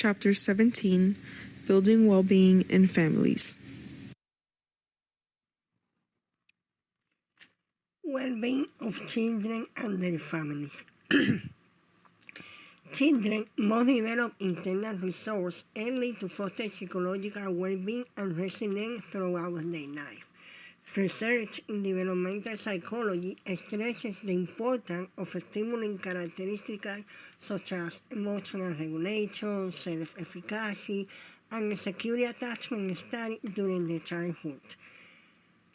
Chapter 17, Building Wellbeing in Families. Well-being of children and their families. Children must develop internal resources early to foster psychological well-being and resilience throughout their life. Research in developmental psychology stresses the importance of stimulating characteristics such as emotional regulation, self-efficacy, and secure attachment style during the childhood.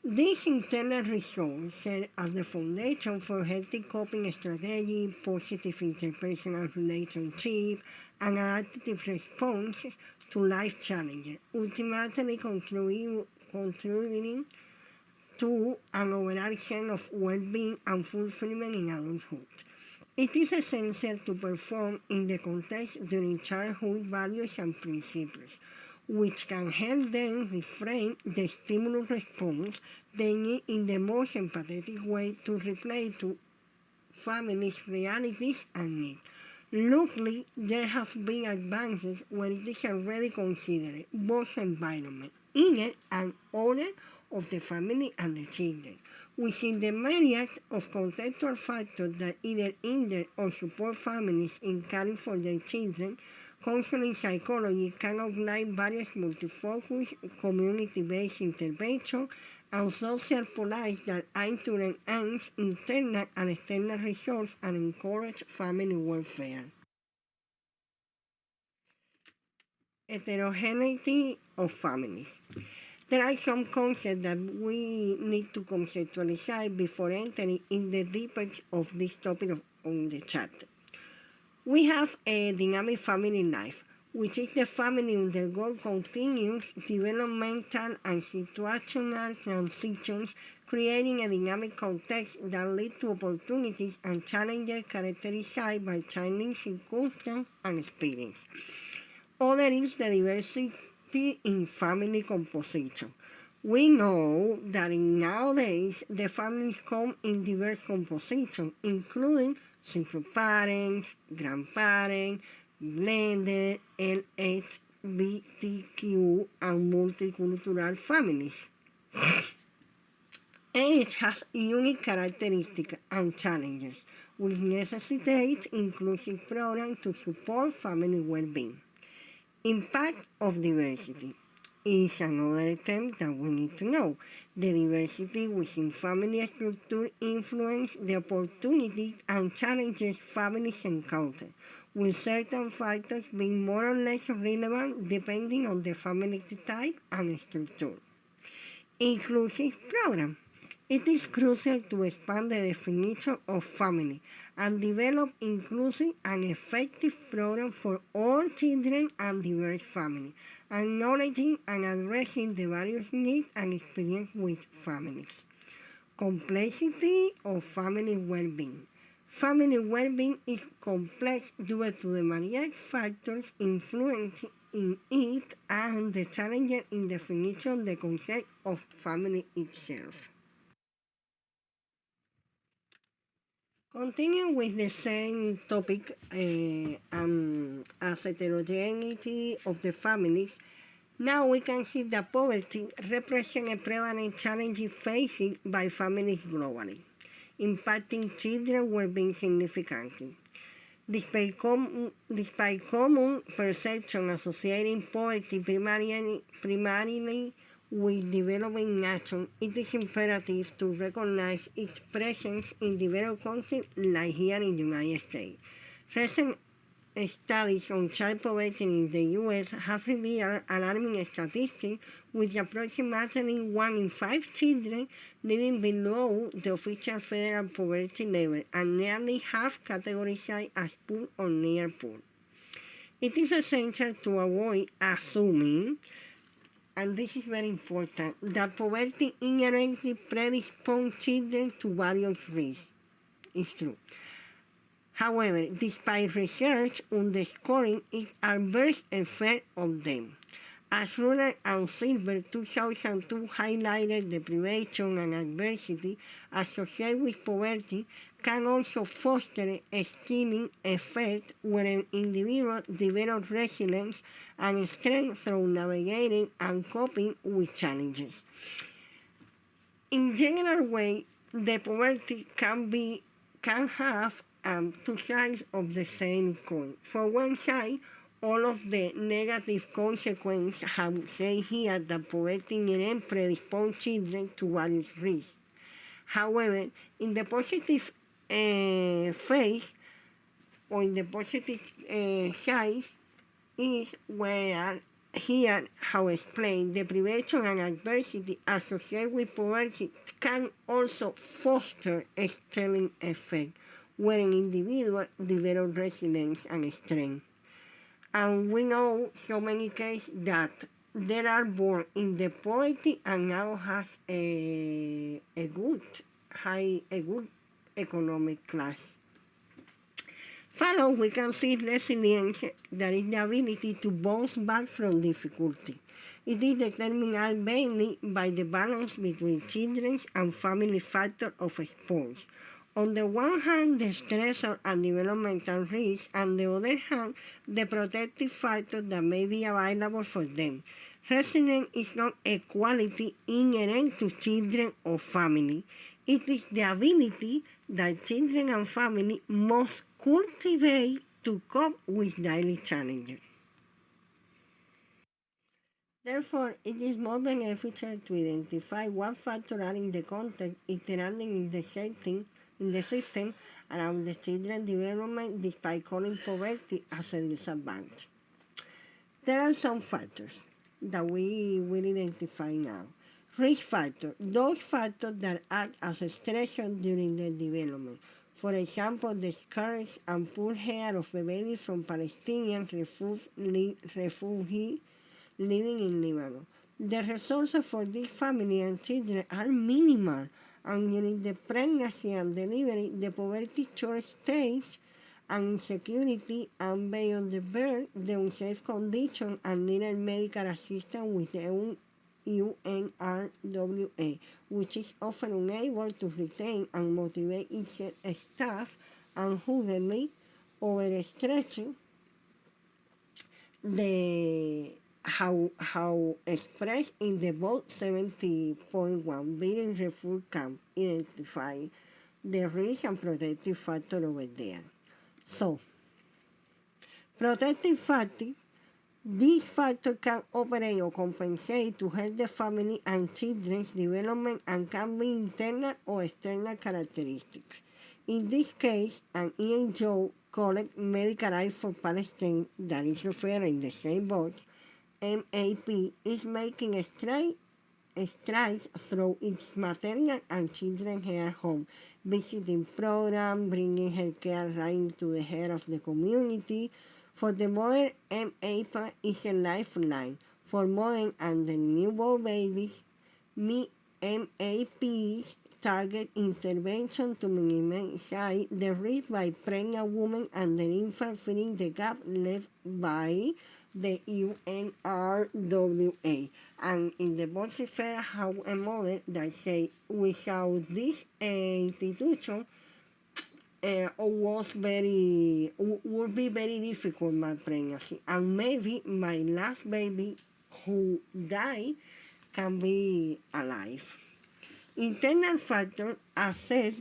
These internal resources serve as the foundation for healthy coping strategies, positive interpersonal relationships, and adaptive responses to life challenges, ultimately contributing to an overall sense of well-being and fulfillment in adulthood. It is essential to perform in the context during childhood values and principles, which can help them reframe the stimulus response they need in the most empathetic way to reply to families' realities and needs. Luckily, there have been advances where it is already considered both environment, inner and outer, of the family and the children, within the myriad of contextual factors that either hinder or support families in caring for their children. Counseling psychology can outline various multi-focus, community-based interventions and social policies that aim to enhance internal and external resources and encourage family welfare. Heterogeneity of families. There are some concepts that we need to conceptualize before entering in the depths of this topic on the chapter. We have a dynamic family life, which is the family undergoes continuous developmental and situational transitions, creating a dynamic context that leads to opportunities and challenges characterized by changing circumstances and experience. Other is the diversity in family composition. We know that nowadays the families come in diverse composition, including single parents, grandparents, blended, LGBTQ, and multicultural families. Each has unique characteristics and challenges, which necessitate inclusive programs to support family well-being. Impact of diversity is another term that we need to know. The diversity within family structure influences the opportunities and challenges families encounter, with certain factors being more or less relevant depending on the family type and structure. Inclusive program. It is crucial to expand the definition of family and develop inclusive and effective programs for all children and diverse families, acknowledging and addressing the various needs and experiences with families. Complexity of family well-being. Family well-being is complex due to the myriad factors influencing it and the challenges in definition the concept of family itself. Continuing with the same topic as heterogeneity of the families, now we can see that poverty represents a prevalent challenge faced by families globally, impacting children's well-being significantly. Despite common perception associating poverty primarily with developing nations, it is imperative to recognize its presence in developed countries like here in the United States. Recent studies on child poverty in the U.S. have revealed alarming statistics, with approximately 1 in 5 children living below the official federal poverty level, and nearly half categorized as poor or near poor. It is essential to avoid assuming, and this is very important, that poverty inherently predisposes children to various risks. It's true. However, despite research underscoring its adverse effect on them, as Ruler and Silver 2002 highlighted, deprivation and adversity associated with poverty can also foster a stimulating effect where individuals develop resilience and strength through navigating and coping with challenges. In general way, the poverty can have two sides of the same coin. For one side, all of the negative consequences have said here that poverty can predispose children to various risks. However, in the positive phase, or in the positive side, is where here, how explained, the privation and adversity associated with poverty can also foster a sterling effect, where an individual develops resilience and strength. And we know so many cases that they are born in the poverty and now has a good economic class. Follow, we can see resilience, that is the ability to bounce back from difficulty. It is determined mainly by the balance between children's and family factor of sports. On the one hand, the stressor and developmental risks, and on the other hand, the protective factors that may be available for them. Resilience is not a quality inherent to children or family. It is the ability that children and family must cultivate to cope with daily challenges. Therefore, it is more beneficial to identify what factors are in the context interacting in the system around the children's development, despite calling poverty as a disadvantage. There are some factors that we will identify now. Risk factors, those factors that act as a stressor during their development. For example, the scarce and poor health of a baby from Palestinian refugees living in Lebanon. The resources for this family and children are minimal, and during the pregnancy and delivery, the poverty short stage and insecurity, and beyond the birth, the unsafe condition and needed medical assistance with the UNRWA, which is often unable to retain and motivate its staff, and hugely overstretching the how expressed in the vote 70.1 Beating Refugee Camp identify the risk and protective factor over there. So, protective factor, this factor can operate or compensate to help the family and children's development and can be internal or external characteristics. In this case, an ENGO called Medical Aid for Palestine, that is referred in the same box, MAP, is making strides through its maternal and children's care home, visiting programs, bringing healthcare right into the heart of the community. For the mother, MAP is a lifeline. For mothers and the newborn babies, MAP's target intervention to minimize the risk by pregnant women and the infant, filling the gap left by the UNRWA. And in the box refer how a mother that say, without this institution, would be very difficult my pregnancy, and maybe my last baby who died can be alive. Internal factors assess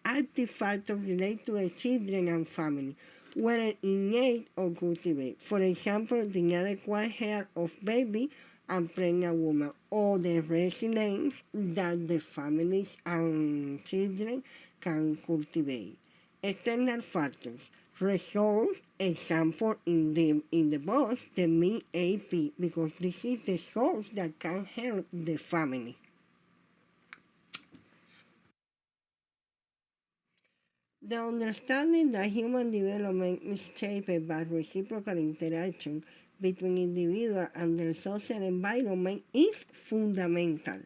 active factors related to the children and family, whether innate or cultivated. For example, the inadequate health of baby and pregnant woman, or the resilience that the families and children can cultivate. External factors. Resource example in the box, the MAP, because this is the source that can help the family. The understanding that human development is shaped by reciprocal interaction between individuals and their social environment is fundamental.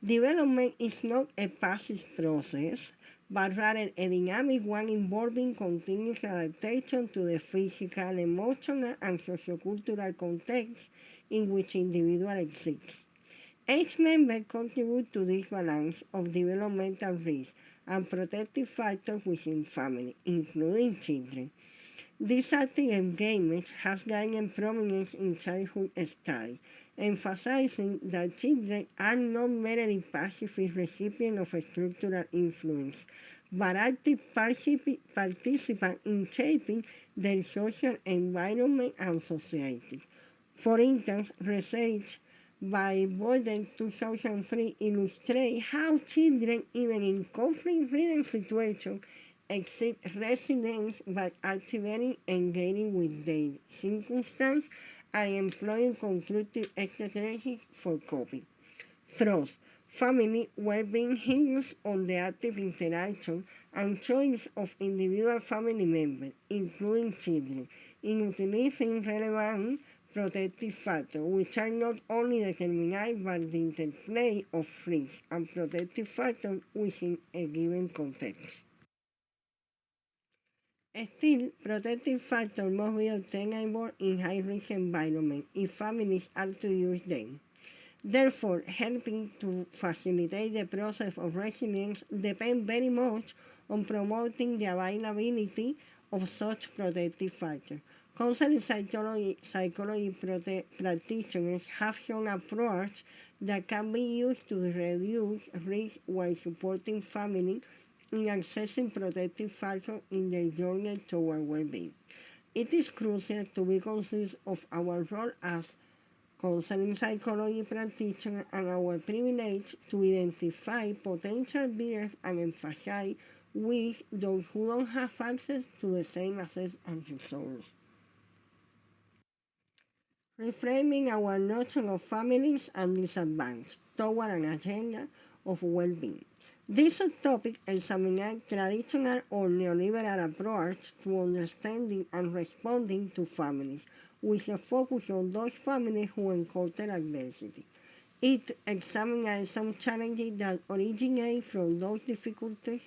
Development is not a passive process, but rather a dynamic one involving continuous adaptation to the physical, emotional, and sociocultural context in which individual exists. Each member contributes to this balance of developmental risk and protective factors within family, including children. This active engagement has gained prominence in childhood studies, emphasizing that children are not merely passive recipients of structural influence, but active participants in shaping their social environment and society. For instance, research by Boyden 2003 illustrates how children, even in conflict-ridden situations, exceed resilience by activating engaging with their circumstance and employing constructive strategies for coping. Thus, family well-being hinges on the active interaction and choice of individual family members, including children, in utilizing relevant protective factors, which are not only determined by the interplay of risk and protective factors within a given context. Still, protective factors must be obtainable in high-risk environments if families are to use them. Therefore, helping to facilitate the process of resilience depends very much on promoting the availability of such protective factors. Counseling psychology practitioners have shown approaches that can be used to reduce risk while supporting families in accessing protective factors in their journey toward well-being. It is crucial to be conscious of our role as counseling psychology practitioners and our privilege to identify potential barriers and emphasize with those who don't have access to the same access and resources. Reframing our notion of families and disadvantage toward an agenda of well-being. This subtopic examines traditional or neoliberal approach to understanding and responding to families, with a focus on those families who encounter adversity. It examines some challenges that originate from those difficulties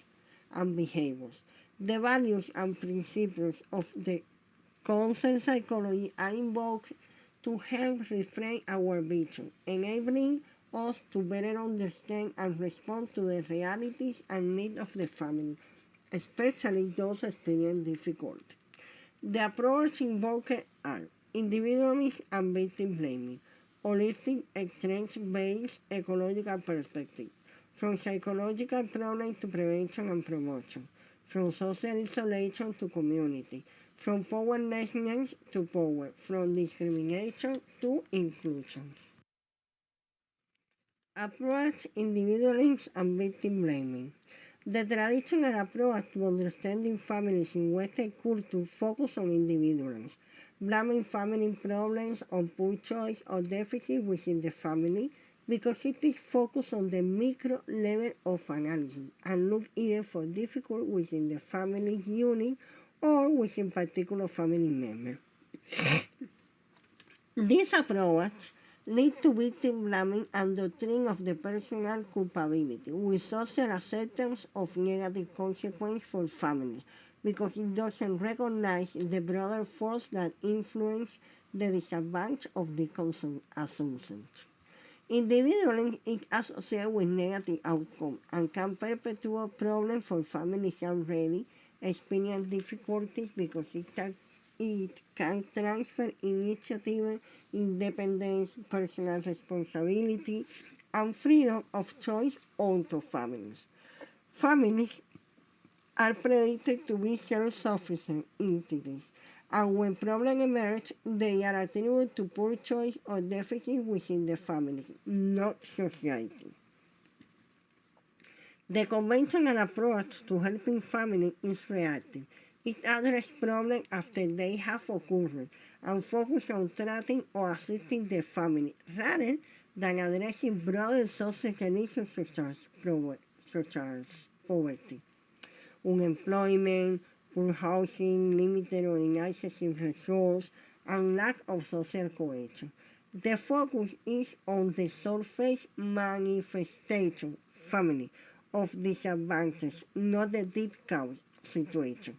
and behaviors. The values and principles of the counseling psychology are invoked to help reframe our vision, enabling us to better understand and respond to the realities and needs of the family, especially those experiencing difficulty. The approach invoked are individualism and victim blaming, holistic strengths-based ecological perspective, from psychological problems to prevention and promotion, from social isolation to community, from powerlessness to power, from discrimination to inclusion. Approach individualism and victim blaming. The traditional approach to understanding families in Western culture focuses on individualism, blaming family problems on poor choice or deficit within the family because it is focused on the micro level of analysis and look either for difficult within the family unit or within particular family member. This approach leads to victim blaming and doctrine of the personal culpability, with social acceptance of negative consequences for families, because it doesn't recognize the broader force that influence the disadvantage of the assumptions. Individualism is associated with negative outcomes and can perpetuate problems for families already experiencing difficulties because it can transfer initiative, independence, personal responsibility, and freedom of choice onto families. Families are predicted to be self-sufficient entities, and when problems emerge, they are attributed to poor choice or deficit within the family, not society. The conventional approach to helping families is reactive. It addresses problems after they have occurred and focuses on treating or assisting the family rather than addressing broader social issues such as poverty, unemployment, poor housing, limited or inaccessible resources, and lack of social cohesion. The focus is on the surface manifestation, family, of disadvantage, not the deep cause situation.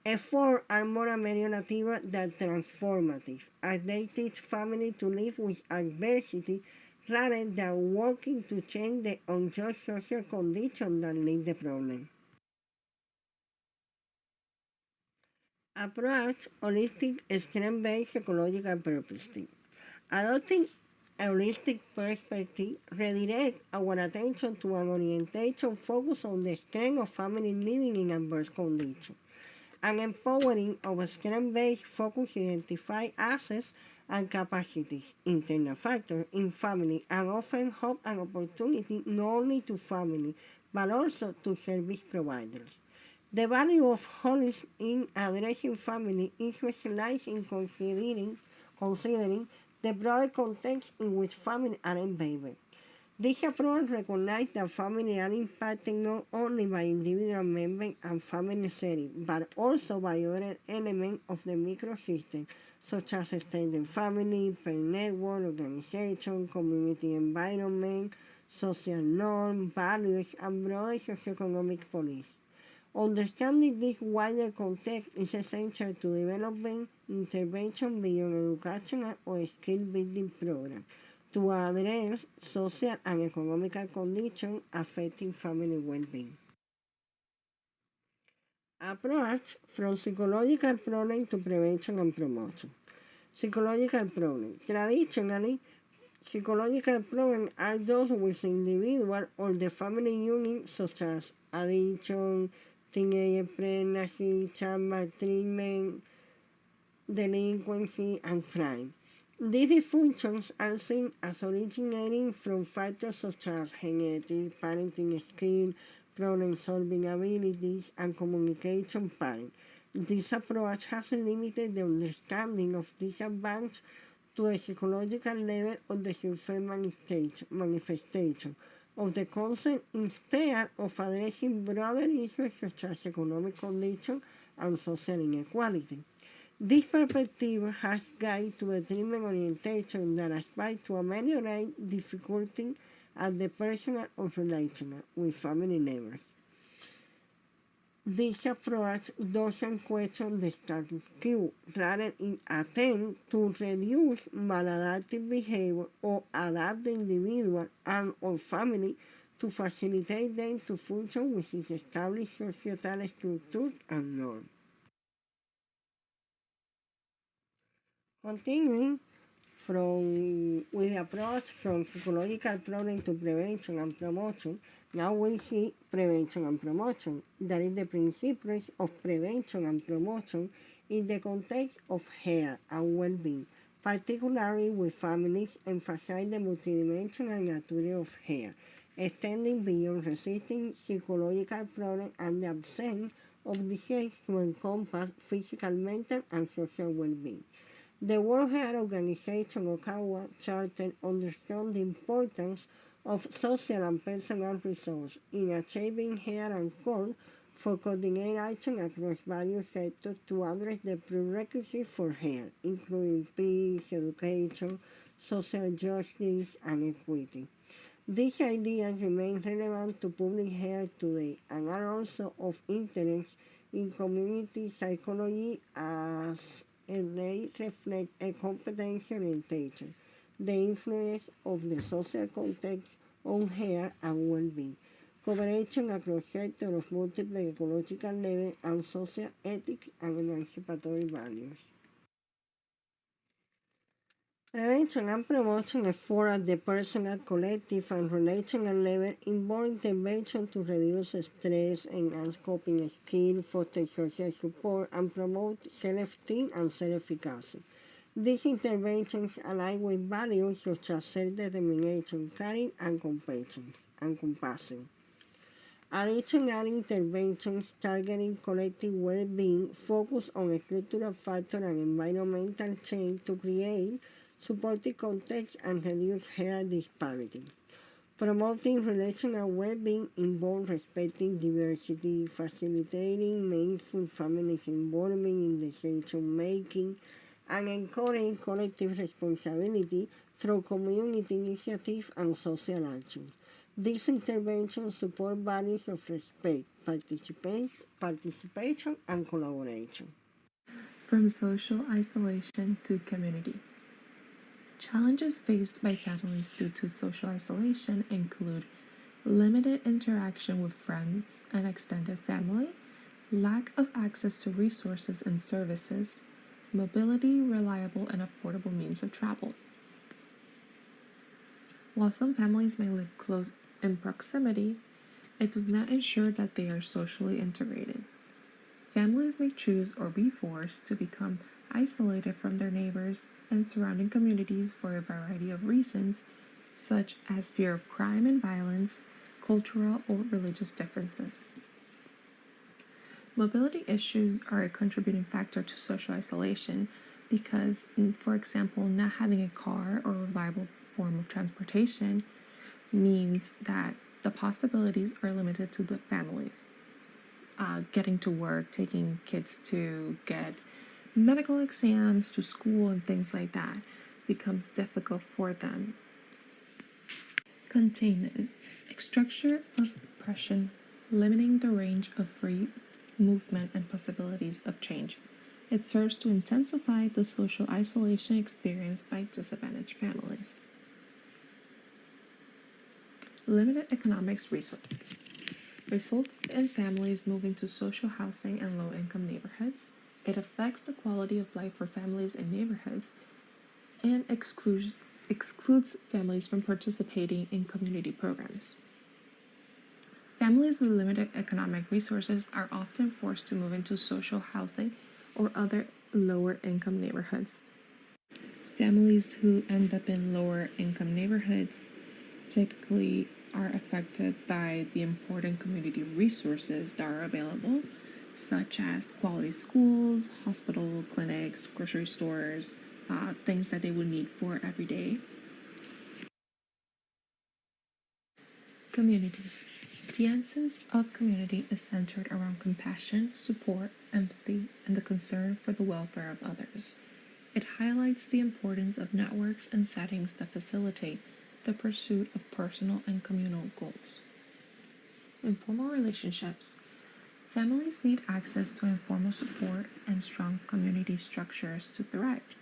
Efforts are more ameliorative than transformative, as they teach families to live with adversity rather than working to change the unjust social conditions that lead the problem. Approach holistic strength-based ecological perspective. Adopting a holistic perspective redirects our attention to an orientation focused on the strength of family living in adverse conditions. An empowering of strength-based focus identify assets and capacities, internal factors in family, and often hope and opportunity not only to family but also to service providers. The value of holism in addressing family is realized in considering the broader context in which families are embedded. This approach recognizes that families are impacted not only by individual members and family settings, but also by other elements of the microsystem, such as extended family, parent network, organization, community environment, social norms, values, and broader socioeconomic policies. Understanding this wider context is essential to developing intervention beyond educational or skill building programs to address social and economic conditions affecting family well-being. Approach from psychological problem to prevention and promotion. Psychological problem. Traditionally, psychological problems are those with individual or the family unit, such as addiction, teenage pregnancy, child maltreatment, delinquency, and crime. These dysfunctions are seen as originating from factors such as genetic, parenting skills, problem-solving abilities, and communication patterns. This approach has limited the understanding of these advances to a psychological level of the surface manifestation of the concept instead of addressing broader issues such as economic conditions and social inequality. This perspective has guided to a treatment orientation that aspires to ameliorate difficulty at the personal or relational with family members. This approach doesn't question the status quo, rather it attempts to reduce maladaptive behavior or adapt the individual and or family to facilitate them to function within established societal structures and norms. Continuing with the approach from psychological problem to prevention and promotion, now we'll see prevention and promotion. That is the principles of prevention and promotion in the context of health and well-being, particularly with families emphasize the multidimensional nature of health, extending beyond resisting psychological problems and the absence of disease to encompass physical, mental, and social well-being. The World Health Organization Ottawa Charter understands the importance of social and personal resources in achieving health and call for coordinated action across various sectors to address the prerequisites for health, including peace, education, social justice, and equity. These ideas remain relevant to public health today and are also of interest in community psychology as they reflect a competency orientation, the influence of the social context on health and well-being, cooperation across sectors of multiple ecological levels, and social ethics and emancipatory values. Prevention and promotion efforts at the personal, collective, and relational level involve intervention to reduce stress, enhance coping skills, foster social support, and promote self-esteem and self-efficacy. These interventions align with values such as self-determination, caring, and compassion. Additional interventions targeting collective well-being focus on structural factors and environmental change to create supportive context and reduce health disparity. Promoting relational well-being involves respecting diversity, facilitating mindful family involvement in decision-making, and encouraging collective responsibility through community initiatives and social action. These interventions support values of respect, participation, and collaboration. From social isolation to community. Challenges faced by families due to social isolation include limited interaction with friends and extended family, lack of access to resources and services, mobility, reliable, and affordable means of travel. While some families may live close in proximity, it does not ensure that they are socially integrated. Families may choose or be forced to become isolated from their neighbors and surrounding communities for a variety of reasons, such as fear of crime and violence, cultural or religious differences. Mobility issues are a contributing factor to social isolation because, for example, not having a car or a reliable form of transportation means that the possibilities are limited to the families. Getting to work, taking kids to get medical exams, to school, and things like that becomes difficult for them. Containment, a structure of oppression, limiting the range of free movement and possibilities of change. It serves to intensify the social isolation experienced by disadvantaged families. Limited economics resources results in families moving to social housing and low-income neighborhoods. It affects the quality of life for families in neighborhoods and excludes families from participating in community programs. Families with limited economic resources are often forced to move into social housing or other lower income neighborhoods. Families who end up in lower income neighborhoods typically are affected by the important community resources that are available, such as quality schools, hospital, clinics, grocery stores, things that they would need for every day. Community. The essence of community is centered around compassion, support, empathy, and the concern for the welfare of others. It highlights the importance of networks and settings that facilitate the pursuit of personal and communal goals. Informal relationships. Families need access to informal support and strong community structures to thrive.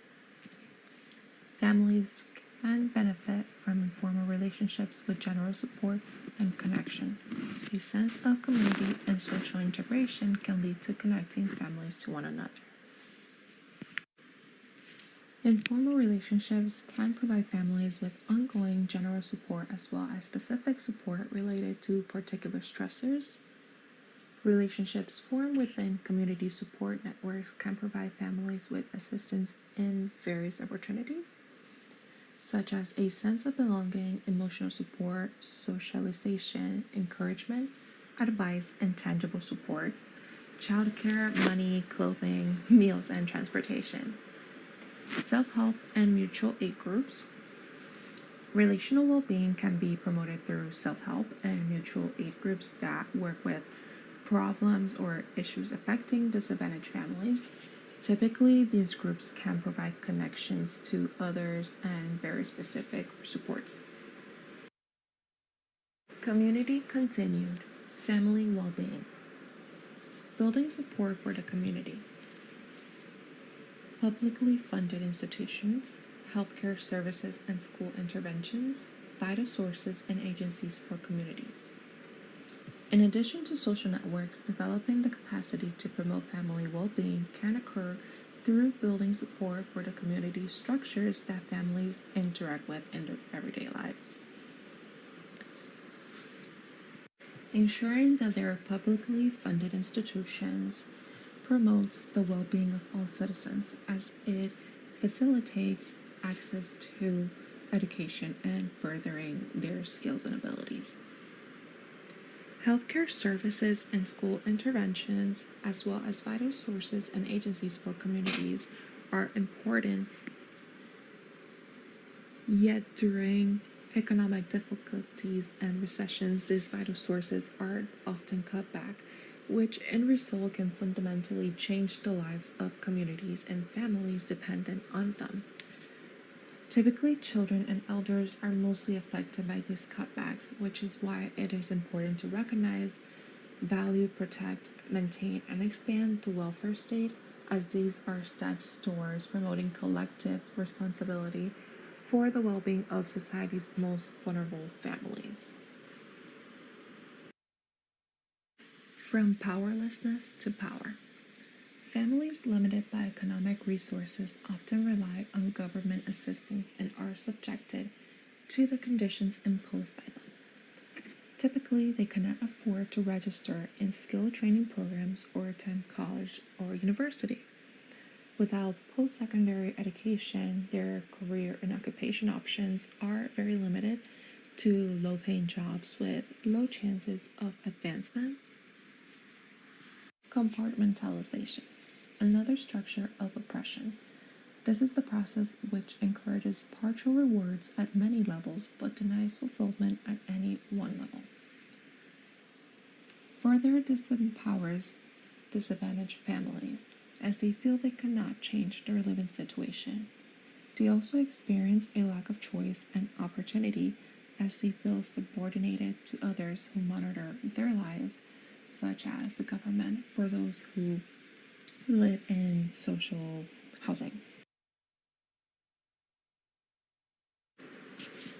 Families can benefit from informal relationships with general support and connection. A sense of community and social integration can lead to connecting families to one another. Informal relationships can provide families with ongoing general support as well as specific support related to particular stressors. Relationships formed within community support networks can provide families with assistance in various opportunities, such as a sense of belonging, emotional support, socialization, encouragement, advice, and tangible support, childcare, money, clothing, meals, and transportation. Self-help and mutual aid groups. Relational well-being can be promoted through self-help and mutual aid groups that work with problems or issues affecting disadvantaged families. Typically, these groups can provide connections to others and very specific supports. Community continued. Family well-being. Building support for the community. Publicly funded institutions, healthcare services and school interventions, vital sources and agencies for communities. In addition to social networks, developing the capacity to promote family well-being can occur through building support for the community structures that families interact with in their everyday lives. Ensuring that there are publicly funded institutions promotes the well-being of all citizens as it facilitates access to education and furthering their skills and abilities. Healthcare services and school interventions, as well as vital sources and agencies for communities, are important, yet during economic difficulties and recessions, these vital sources are often cut back, which in result can fundamentally change the lives of communities and families dependent on them. Typically, children and elders are mostly affected by these cutbacks, which is why it is important to recognize, value, protect, maintain, and expand the welfare state, as these are steps towards promoting collective responsibility for the well-being of society's most vulnerable families. From powerlessness to power. Families limited by economic resources often rely on government assistance and are subjected to the conditions imposed by them. Typically, they cannot afford to register in skill training programs or attend college or university. Without post-secondary education, their career and occupation options are very limited to low-paying jobs with low chances of advancement. Compartmentalization, another structure of oppression. This is the process which encourages partial rewards at many levels but denies fulfillment at any one level. Further disempowers disadvantaged families as they feel they cannot change their living situation. They also experience a lack of choice and opportunity as they feel subordinated to others who monitor their lives, such as the government for those who live in social housing.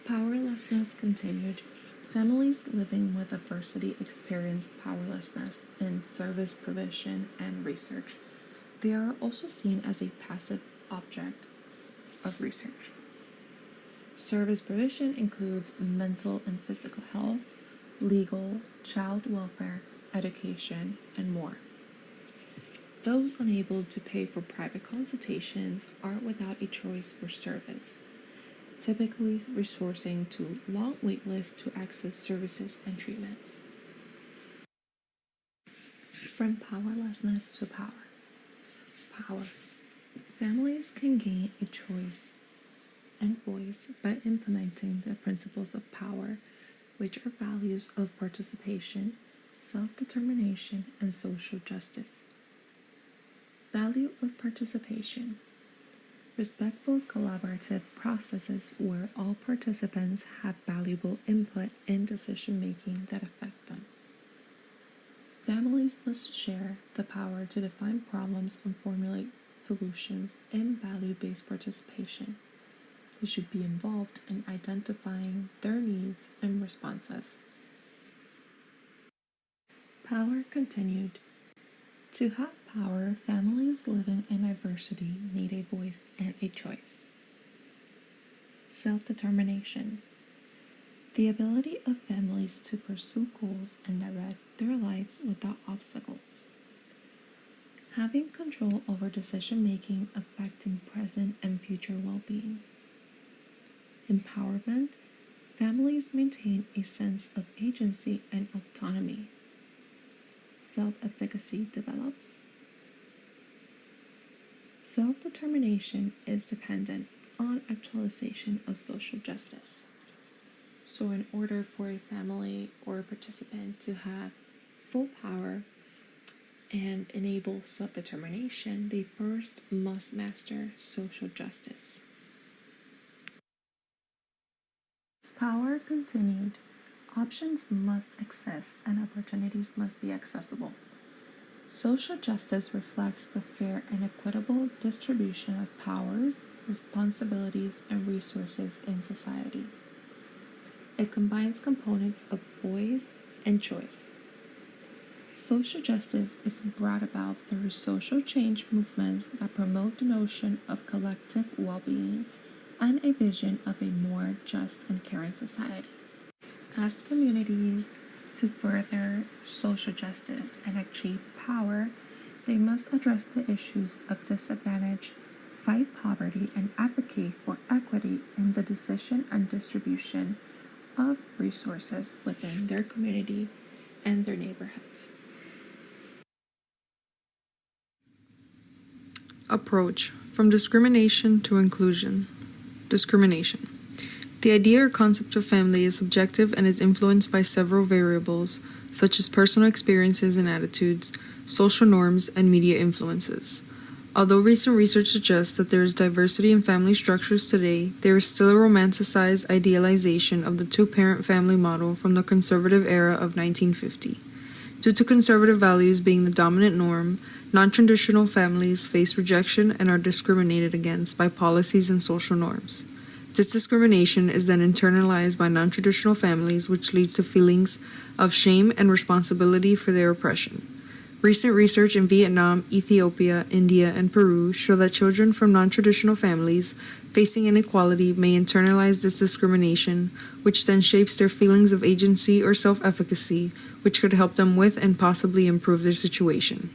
Powerlessness continued. Families living with adversity experience powerlessness in service provision and research. They are also seen as a passive object of research. Service provision includes mental and physical health, legal, child welfare, education, and more. Those unable to pay for private consultations are without a choice for service, typically resorting to long wait lists to access services and treatments. From powerlessness to power. Power. Families can gain a choice and voice by implementing the principles of power, which are values of participation, self-determination, and social justice. Value of participation. Respectful collaborative processes where all participants have valuable input in decision-making that affect them. Families must share the power to define problems and formulate solutions in value-based participation. They should be involved in identifying their needs and responses. Power continued. To have power, families living in diversity need a voice and a choice. Self-determination. The ability of families to pursue goals and direct their lives without obstacles. Having control over decision-making affecting present and future well-being. Empowerment. Families maintain a sense of agency and autonomy. Self-efficacy develops. Self-determination is dependent on actualization of social justice. So in order for a family or a participant to have full power and enable self-determination, they first must master social justice. Power continued. Options must exist and opportunities must be accessible. Social justice reflects the fair and equitable distribution of powers, responsibilities, and resources in society. It combines components of voice and choice. Social justice is brought about through social change movements that promote the notion of collective well-being and a vision of a more just and caring society. As communities to further social justice and achieve power, they must address the issues of disadvantage, fight poverty, and advocate for equity in the decision and distribution of resources within their community and their neighborhoods. Approach from discrimination to inclusion. Discrimination. The idea or concept of family is subjective and is influenced by several variables, such as personal experiences and attitudes, social norms, and media influences. Although recent research suggests that there is diversity in family structures today, there is still a romanticized idealization of the two-parent family model from the conservative era of 1950. Due to conservative values being the dominant norm, non-traditional families face rejection and are discriminated against by policies and social norms. This discrimination is then internalized by non-traditional families, which leads to feelings of shame and responsibility for their oppression. Recent research in Vietnam, Ethiopia, India, and Peru show that children from non-traditional families facing inequality may internalize this discrimination, which then shapes their feelings of agency or self-efficacy, which could help them with and possibly improve their situation.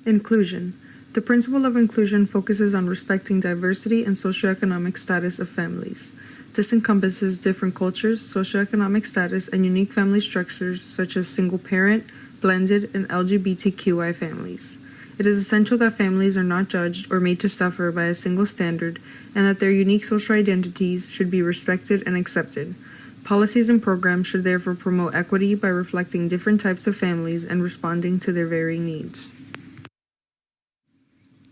Inclusion. The principle of inclusion focuses on respecting diversity and socioeconomic status of families. This encompasses different cultures, socioeconomic status, and unique family structures such as single-parent, blended, and LGBTQI families. It is essential that families are not judged or made to suffer by a single standard, and that their unique social identities should be respected and accepted. Policies and programs should therefore promote equity by reflecting different types of families and responding to their varying needs.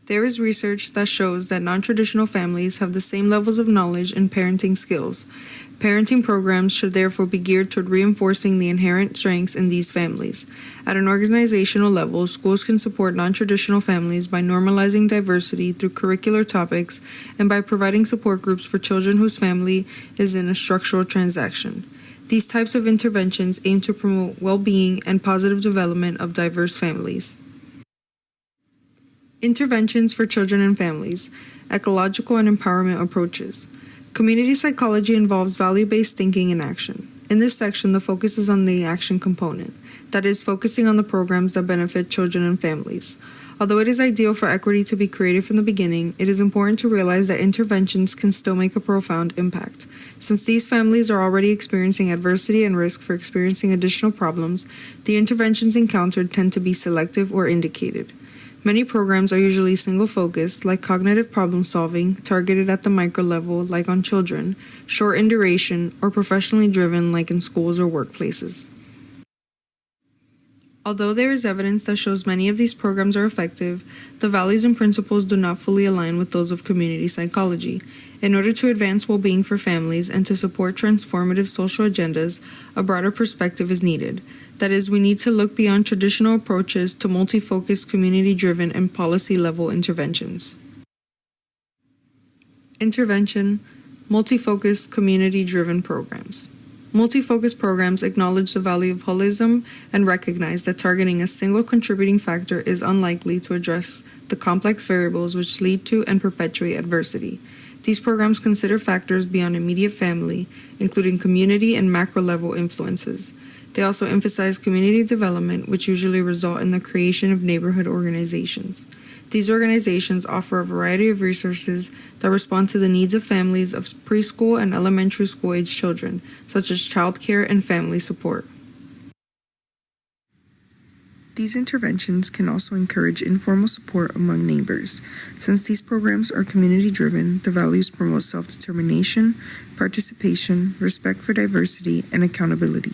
There is research that shows that non-traditional families have the same levels of knowledge and parenting skills. Parenting programs should therefore be geared toward reinforcing the inherent strengths in these families. At an organizational level, schools can support non-traditional families by normalizing diversity through curricular topics and by providing support groups for children whose family is in a structural transition. These types of interventions aim to promote well-being and positive development of diverse families. Interventions for children and families, ecological and empowerment approaches. Community psychology involves value-based thinking and action. In this section, the focus is on the action component, that is, focusing on the programs that benefit children and families. Although it is ideal for equity to be created from the beginning, it is important to realize that interventions can still make a profound impact. Since these families are already experiencing adversity and risk for experiencing additional problems, the interventions encountered tend to be selective or indicated. Many programs are usually single-focused, like cognitive problem-solving, targeted at the micro level, like on children, short in duration, or professionally driven, like in schools or workplaces. Although there is evidence that shows many of these programs are effective, the values and principles do not fully align with those of community psychology. In order to advance well-being for families and to support transformative social agendas, a broader perspective is needed. That is, we need to look beyond traditional approaches to multi-focused, community-driven, and policy-level interventions. Intervention, multi-focused, community-driven programs. Multi-focus programs acknowledge the value of holism and recognize that targeting a single contributing factor is unlikely to address the complex variables which lead to and perpetuate adversity. These programs consider factors beyond immediate family, including community and macro-level influences. They also emphasize community development, which usually result in the creation of neighborhood organizations. These organizations offer a variety of resources that respond to the needs of families of preschool and elementary school-age children, such as childcare and family support. These interventions can also encourage informal support among neighbors. Since these programs are community-driven, the values promote self-determination, participation, respect for diversity, and accountability.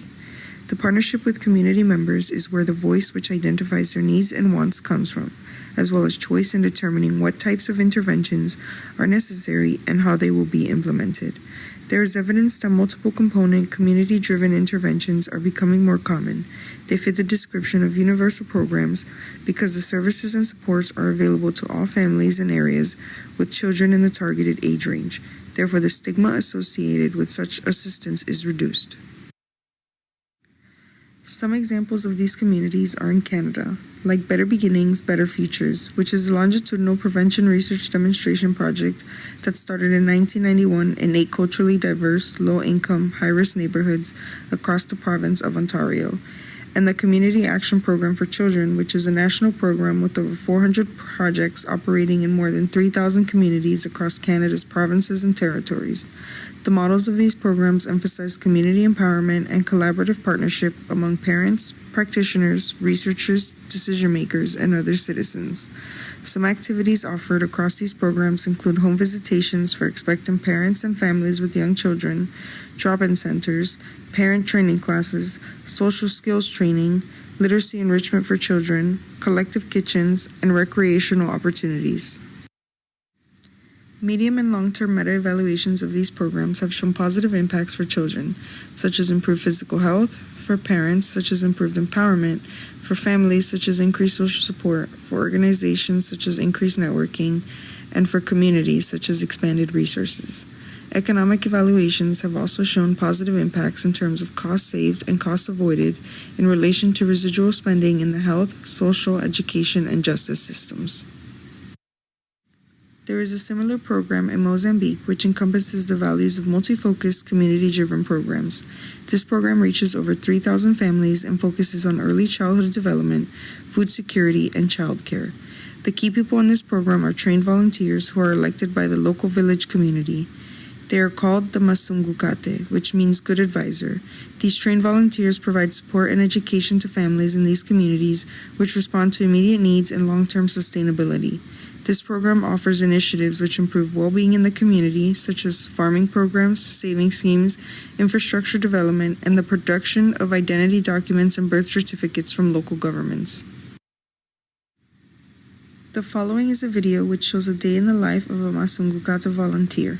The partnership with community members is where the voice which identifies their needs and wants comes from, as well as choice in determining what types of interventions are necessary and how they will be implemented. There is evidence that multiple component, community-driven interventions are becoming more common. They fit the description of universal programs because the services and supports are available to all families and areas with children in the targeted age range. Therefore, the stigma associated with such assistance is reduced. Some examples of these communities are in Canada, like Better Beginnings, Better Futures, which is a longitudinal prevention research demonstration project that started in 1991 in 8 culturally diverse, low-income, high-risk neighborhoods across the province of Ontario, and the Community Action Program for Children, which is a national program with over 400 projects operating in more than 3,000 communities across Canada's provinces and territories. The models of these programs emphasize community empowerment and collaborative partnership among parents, practitioners, researchers, decision makers, and other citizens. Some activities offered across these programs include home visitations for expectant parents and families with young children, drop-in centers, parent training classes, social skills training, literacy enrichment for children, collective kitchens, and recreational opportunities. Medium and long-term meta-evaluations of these programs have shown positive impacts for children, such as improved physical health, for parents, such as improved empowerment, for families, such as increased social support, for organizations, such as increased networking, and for communities, such as expanded resources. Economic evaluations have also shown positive impacts in terms of costs saved and costs avoided in relation to residual spending in the health, social, education, and justice systems. There is a similar program in Mozambique which encompasses the values of multi-focused, community-driven programs. This program reaches over 3,000 families and focuses on early childhood development, food security, and childcare. The key people in this program are trained volunteers who are elected by the local village community. They are called the Masungukate, which means good advisor. These trained volunteers provide support and education to families in these communities, which respond to immediate needs and long-term sustainability. This program offers initiatives which improve well-being in the community, such as farming programs, saving schemes, infrastructure development, and the production of identity documents and birth certificates from local governments. The following is a video which shows a day in the life of a Masungukata volunteer.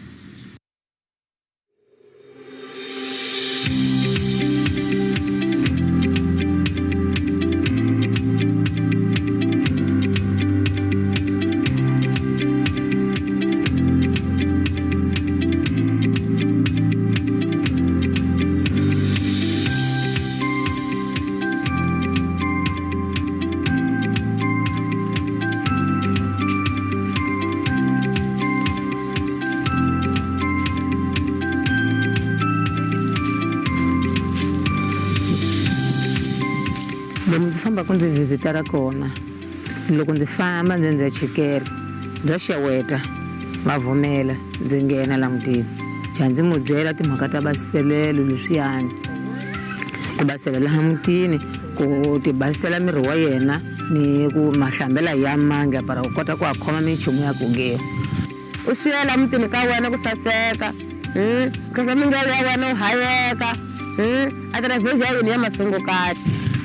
Lomu ndzi famba ku ndzi vhizitara kona loko ndzi famba ndzi ndza chikela ndza xeweta va vumela ndzi nghena la mutini ndzi mu byela timhaka ta basiselelo leswiyani ku basiselela ha mutini ku ti basisela miri wa yena ni ku mahlambela ya manga para u kota ku akhoma minchumu ya ku ngeyo u swiyela mutini ka wena ku saseka ka mindzalo ya wena u hayeka a tira vheji ya yena ya masungukati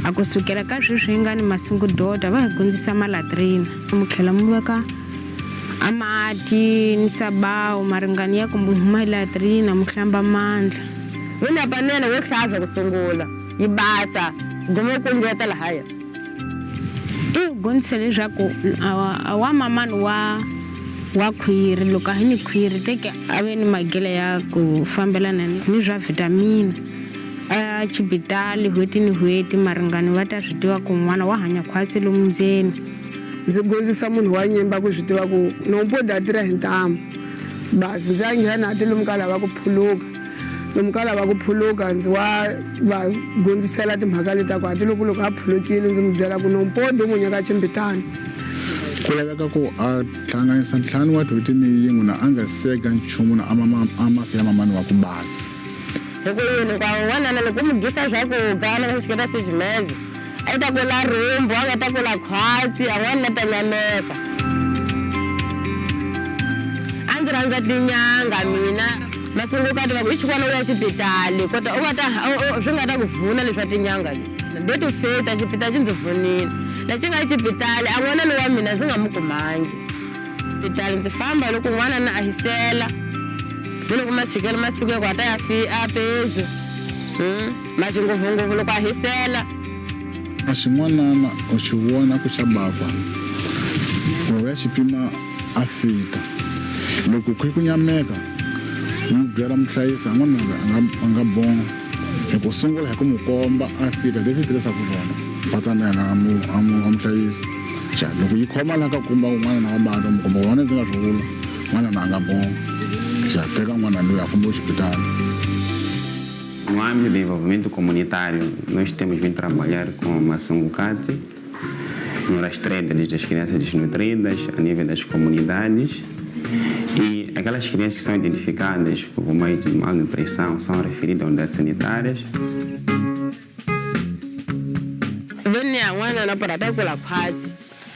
a kusukela ka sweswi nga ni masungudoda va hi gondzisa malatrina mu tlhela mu veka a mati ni sabawu maringani ya ku huma latrina mu hlamba mandla wena panela wo hlaza ku sungula yi basa gomo ku ngeta lahaya i gondzisa leswaku wa mamani wa khwiri loko a ni khwiri teke a ve ni magele ya ku fambelana ni swa vitamina a chibitali hweti ni hweti maringani va ta swi tiva ku n'wana wa hanya khwatsi lomu ndzeni ndzi gondzisa munhu wa nyimba ku swi tiva ku nompoda tirha hi ntamu basi ndzi ya nghena hati lomu ka lava ku phuluka lomu ka lava ku phuluka ndzi wa va gondzisela timhaka leta ku hati loko a phulukile ndzi mu byela ku nompoda u n'wi nyika chimbitani ku laveka ku a hlanganisa ntlhanu wa thoti ni yin'we na a nga seka nchumu na a mafi ya mamani wa ku basa loko yini kwa n'wanana loko mu gisa swakudya na swi keta sejimezi a ta kula rumbu a nga ta kula khwatsi a n'wana ta nyameka a ndzi rhandza tinyanga mina masungukati va ku i xikwana u ya xipitali kota swi nga ta ku vhuna leswa tinyanga leyi to feta xipitali xi ndzi vhunile lexi nga xipitali a n'wana lowa mina ndzi nga mu kumangi xipitali ndzi famba loko n'wanana a hisela loko machikela masiku ya ku hata ya a pezi maxi nguvunguvu loko a hisela a xin'wanana u xi vona ku xa bakwa ku ya xipima a fika loko ku nyameka n'wi byela muhlayisi a n'wana a nga bonga loko sungula hi ku n'wi komba a fika leswi tirhisaka swona patsana yena a muhlayisi loko yi khoma laha ka kumba un'wana na vabaka mu komba wona ndzi nga swi vula n'wana na a nga bonga teka n'wana loyi a famba exipitali. No âmbito do desenvolvimento comunitário, nós temos vindo trabalhar com a Masungukati, no rastreio das crianças desnutridas, a nível das comunidades. E aquelas crianças que são identificadas por meio de malnutrição são referidas a unidades sanitárias. Veni a n'wana na porata kula khwatsi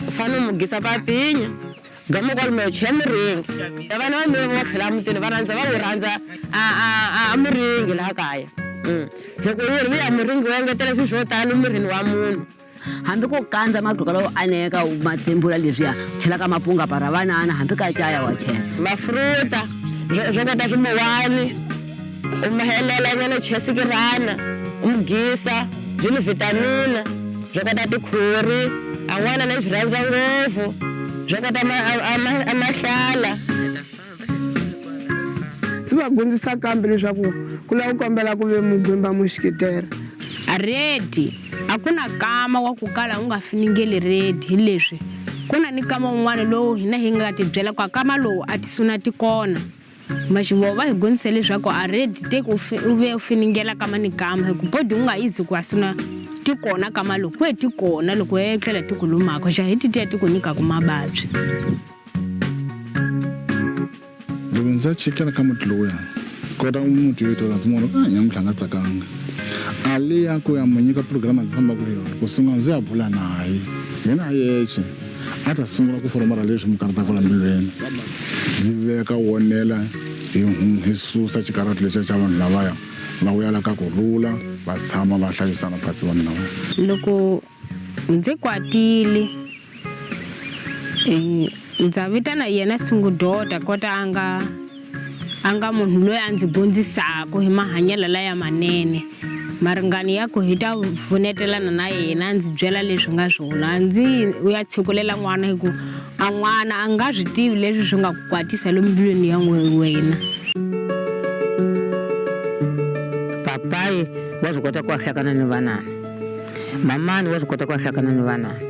u fanele mu gisa papinyo gama kwalo mo chemiringi vana va mina va tlhela mutini va rhandza va wu rhandza a muringi laha kaya loko yini vi ya muringi wa ngetela swilo swo tala emirini wa munhu hambi ku kandza magqoka lawo aneka matsembula leswiya chelaka mapunga para vanana hambi ka caya wa chela mafruta swo kota swimowani u mahelela nyana chesikirana u mu gisa byi ni vitamina swo kota tikhuri a n'wana na swi rhandza ngopfu zvakati amahlala ndzi va dyondzisa kambe leswaku ku lava ku kombela ku ve mugwimba muxikitera redi a ku na kama wa ku kala u nga finingeli redi hi leswi ku na ni kama wun'wana lowu hina hi nga tibyela ku kama lowu a tisuna ti kona maxivo va hi dyondzise leswaku a redi teki u ve u finingela kama ni kama hi ku bodi u nga yizi ku a suna ti kona kama loko ku ti kona loko u etlela ti ku lumaka xa hi ti tiya ti ku nyikaku mavabyi loko ndzi chekela ka muti lowuya kota muti yo tola ndzi mona ka nyamutlha nga tsakanga a leya ku ya mu nyika program ndzi famba ku yona ku sungula ndzi ya bula naye yena a yeche a ta sungula ku foromara leswi mukarata kula mbilwini ndzi veka wonela hi susa xikarati lexi xa vanhu lavaya va vuyela ka kurhula va tshama va hlayisana phakathi vanhu lavaya loko ndzi kwatile ndza vitana yena sungudota kota a nga munhu loyi a ndzi dyondzisaka hi mahanyelo laya manene maringani ya ku hi ta pfunetelana na yena a ndzi byela leswi nga swona u ya tshikulela n'wana hi ku a n'wana a nga swi tivi leswi swi nga ku kwatisa lomu mbilwini ya wena papayi wa swi kota ku ahlakana ni vanana mamani wa swi kota ku ahlakana ni vanana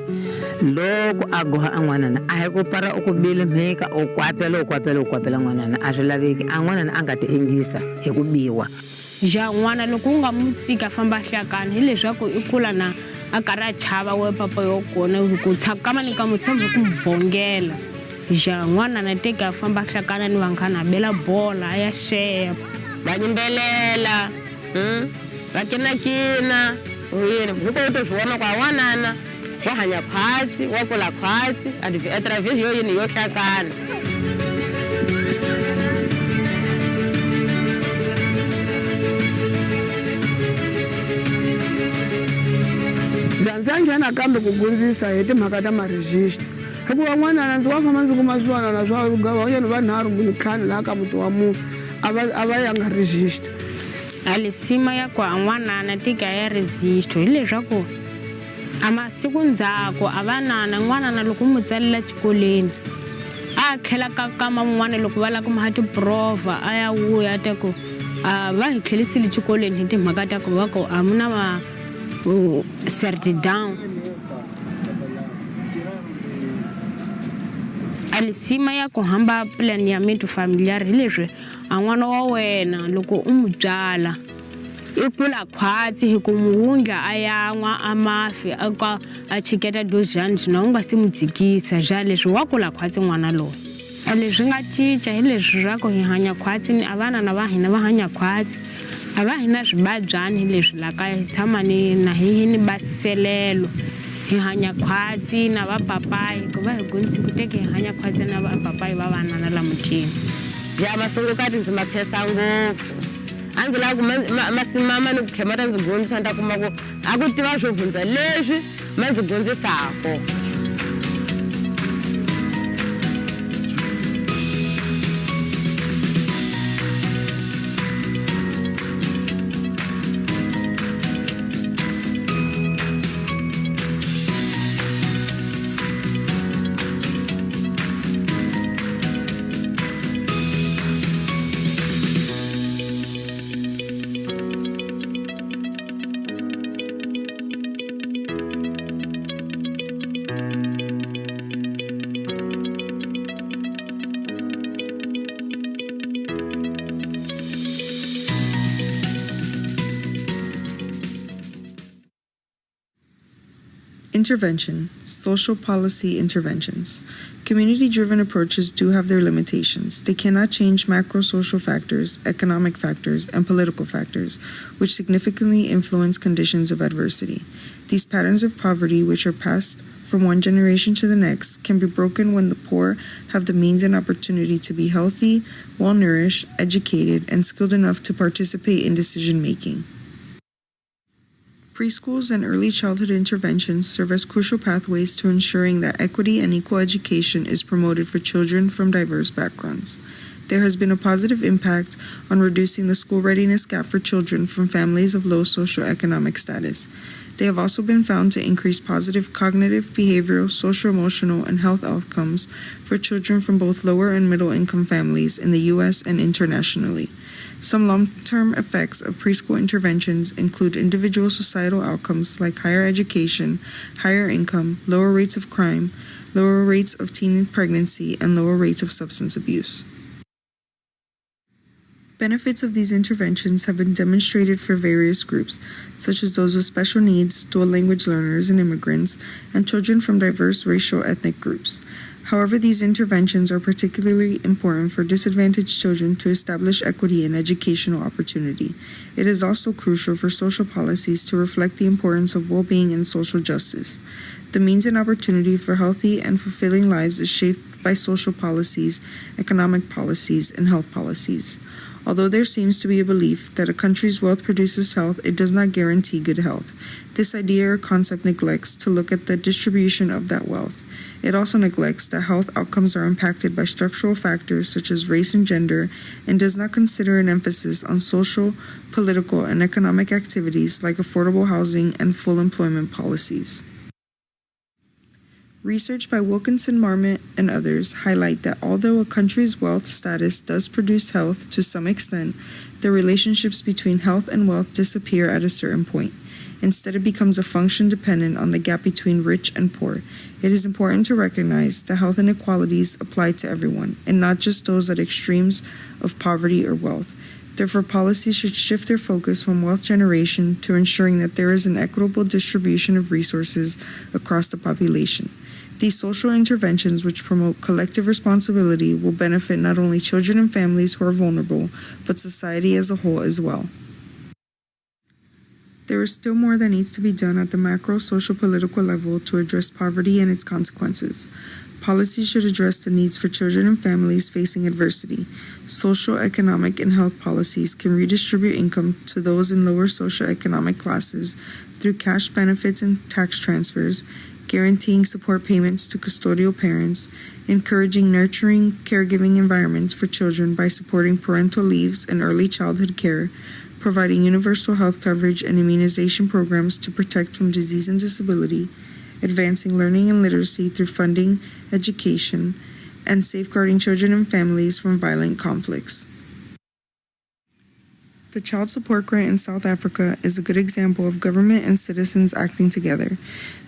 loko a goha a n'wanana a hi ku para u ku bile mhika u kwapela n'wanana a swi laveki a n'wanana a nga ti engisa hi ku biwa ja n'wana loko u nga mu tsika famba hlakana hi leswaku i kula na a karhi a chava we papa yo kona hi ku kama ni ka mutshembo hi ku mu bongela ja n'wana na teki a famba hlakana ni vanghana a bela bola a ya sheya va yimbelela va kinakina yini hi ku u to swi vona kwa n'wanana wa hanya khwatsi wa kula khwatsi atravesi yo yini yo hlakana ndzi a nghena kambe ku dyondzisa hi timhaka ta marejista hikuva n'wanana ndzi wa famba ndzi kuma swivonana swa van'wanyani vanharhu munhu ntlhanu laha ka muti wa munhu a va ya nga rejista alisima ya ku a n'wanana tika ya resist hi leswaku a masiku ndzhaku a vanana n'wanana loko u mu tsalela xikolweni a tlhela ka kama n'wana loko va lava ku maha tiprova a ya wuya ta ku va hi tlhelisile xikolweni hi timhaka ta ku va ku a mu na down alisima ya ku hamba plan ya mitu familiar hi leswi a n'wana wa wena loko u mu byala i kula khwatsi hi ku muhundla a yan'wa a mafi a chiketa dozhani swina u nga si mu dzikisa ja leswi wa kula khwatsi n'wana loyi a leswi nga cinca hi leswi swa ku hi hanya khwatsi a vanana va hina va hanya khwatsi a va hina swibabyani hi leswi la kaya hi tshama na hi basiselelo hi hanya khwatsi na va papayi ku va hi dyondzisi ku teki hi hanya khwatsi na va papayi va vanana la mutini ja masungukati ndzi ma phesa ngopfu a ndzi lava ku masimama ni ku khemata ndzi dyondzisa ni ta kuma ku a ku tiva swo hundza leswi ma ndzi dyondzisako Intervention, social policy interventions. Community-driven approaches do have their limitations. They cannot change macro-social factors, economic factors, and political factors, which significantly influence conditions of adversity. These patterns of poverty, which are passed from one generation to the next, can be broken when the poor have the means and opportunity to be healthy, well-nourished, educated, and skilled enough to participate in decision-making. Preschools and early childhood interventions serve as crucial pathways to ensuring that equity and equal education is promoted for children from diverse backgrounds. There has been a positive impact on reducing the school readiness gap for children from families of low socioeconomic status. They have also been found to increase positive cognitive, behavioral, social-emotional, and health outcomes for children from both lower and middle-income families in the U.S. and internationally. Some long-term effects of preschool interventions include individual societal outcomes like higher education, higher income, lower rates of crime, lower rates of teen pregnancy, and lower rates of substance abuse. Benefits of these interventions have been demonstrated for various groups, such as those with special needs, dual language learners and immigrants, and children from diverse racial ethnic groups. However, these interventions are particularly important for disadvantaged children to establish equity and educational opportunity. It is also crucial for social policies to reflect the importance of well-being and social justice. The means and opportunity for healthy and fulfilling lives is shaped by social policies, economic policies, and health policies. Although there seems to be a belief that a country's wealth produces health, it does not guarantee good health. This idea or concept neglects to look at the distribution of that wealth. It also neglects that health outcomes are impacted by structural factors such as race and gender, and does not consider an emphasis on social, political, and economic activities like affordable housing and full employment policies. Research by Wilkinson Marmot and others highlight that although a country's wealth status does produce health to some extent, the relationships between health and wealth disappear at a certain point. Instead, it becomes a function dependent on the gap between rich and poor. It is important to recognize that health inequalities apply to everyone, and not just those at extremes of poverty or wealth. Therefore, policies should shift their focus from wealth generation to ensuring that there is an equitable distribution of resources across the population. These social interventions, which promote collective responsibility, will benefit not only children and families who are vulnerable, but society as a whole as well. There is still more that needs to be done at the macro social political level to address poverty and its consequences. Policies should address the needs for children and families facing adversity. Social, economic, and health policies can redistribute income to those in lower socioeconomic classes through cash benefits and tax transfers, guaranteeing support payments to custodial parents, encouraging nurturing caregiving environments for children by supporting parental leaves and early childhood care, providing universal health coverage and immunization programs to protect from disease and disability, advancing learning and literacy through funding, education, and safeguarding children and families from violent conflicts. The Child Support Grant in South Africa is a good example of government and citizens acting together.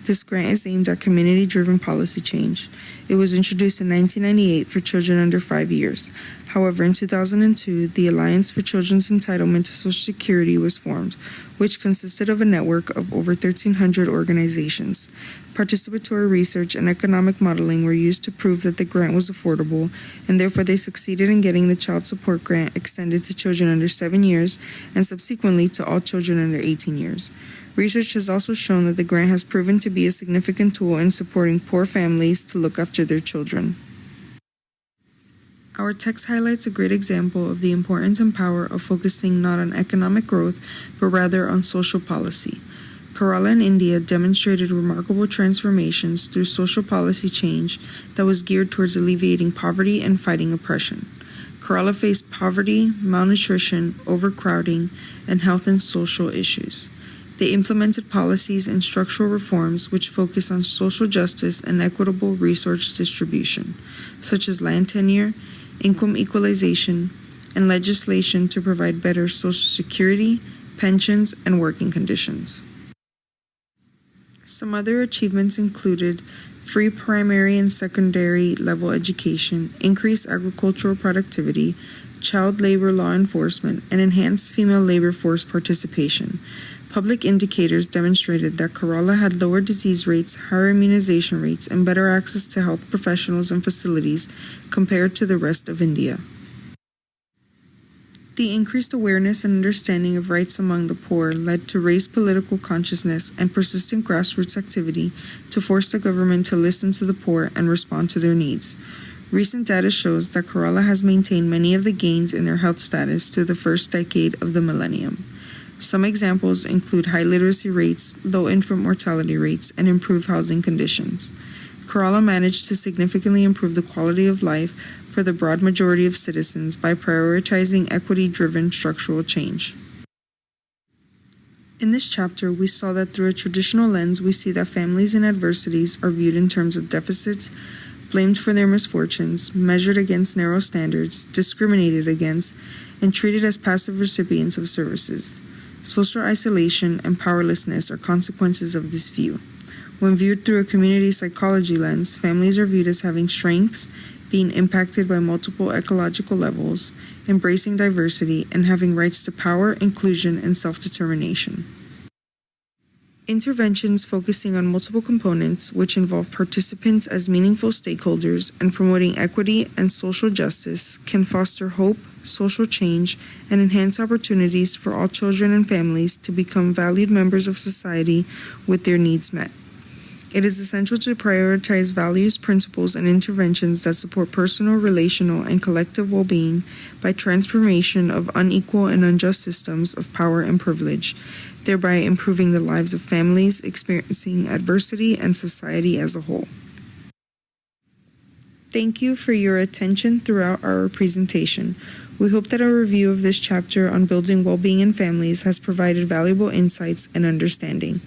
This grant is aimed at community-driven policy change. It was introduced in 1998 for children under 5 years. However, in 2002, the Alliance for Children's Entitlement to Social Security was formed, which consisted of a network of over 1,300 organizations. Participatory research and economic modeling were used to prove that the grant was affordable, and therefore they succeeded in getting the Child Support Grant extended to children under 7 years and subsequently to all children under 18 years. Research has also shown that the grant has proven to be a significant tool in supporting poor families to look after their children. Our text highlights a great example of the importance and power of focusing not on economic growth, but rather on social policy. Kerala in India demonstrated remarkable transformations through social policy change that was geared towards alleviating poverty and fighting oppression. Kerala faced poverty, malnutrition, overcrowding, and health and social issues. They implemented policies and structural reforms which focus on social justice and equitable resource distribution, such as land tenure, income equalization, and legislation to provide better social security, pensions, and working conditions. Some other achievements included free primary and secondary level education, increased agricultural productivity, child labor law enforcement, and enhanced female labor force participation. Public indicators demonstrated that Kerala had lower disease rates, higher immunization rates, and better access to health professionals and facilities compared to the rest of India. The increased awareness and understanding of rights among the poor led to raised political consciousness and persistent grassroots activity to force the government to listen to the poor and respond to their needs. Recent data shows that Kerala has maintained many of the gains in their health status through the first decade of the millennium. Some examples include high literacy rates, low infant mortality rates, and improved housing conditions. Kerala managed to significantly improve the quality of life for the broad majority of citizens by prioritizing equity-driven structural change. In this chapter, we saw that through a traditional lens, we see that families in adversities are viewed in terms of deficits, blamed for their misfortunes, measured against narrow standards, discriminated against, and treated as passive recipients of services. Social isolation and powerlessness are consequences of this view. When viewed through a community psychology lens, families are viewed as having strengths, being impacted by multiple ecological levels, embracing diversity, and having rights to power, inclusion, and self-determination. Interventions focusing on multiple components, which involve participants as meaningful stakeholders and promoting equity and social justice, can foster hope, social change, and enhance opportunities for all children and families to become valued members of society with their needs met. It is essential to prioritize values, principles, and interventions that support personal, relational, and collective well-being by transformation of unequal and unjust systems of power and privilege, thereby improving the lives of families experiencing adversity and society as a whole. Thank you for your attention throughout our presentation. We hope that our review of this chapter on building well-being in families has provided valuable insights and understanding.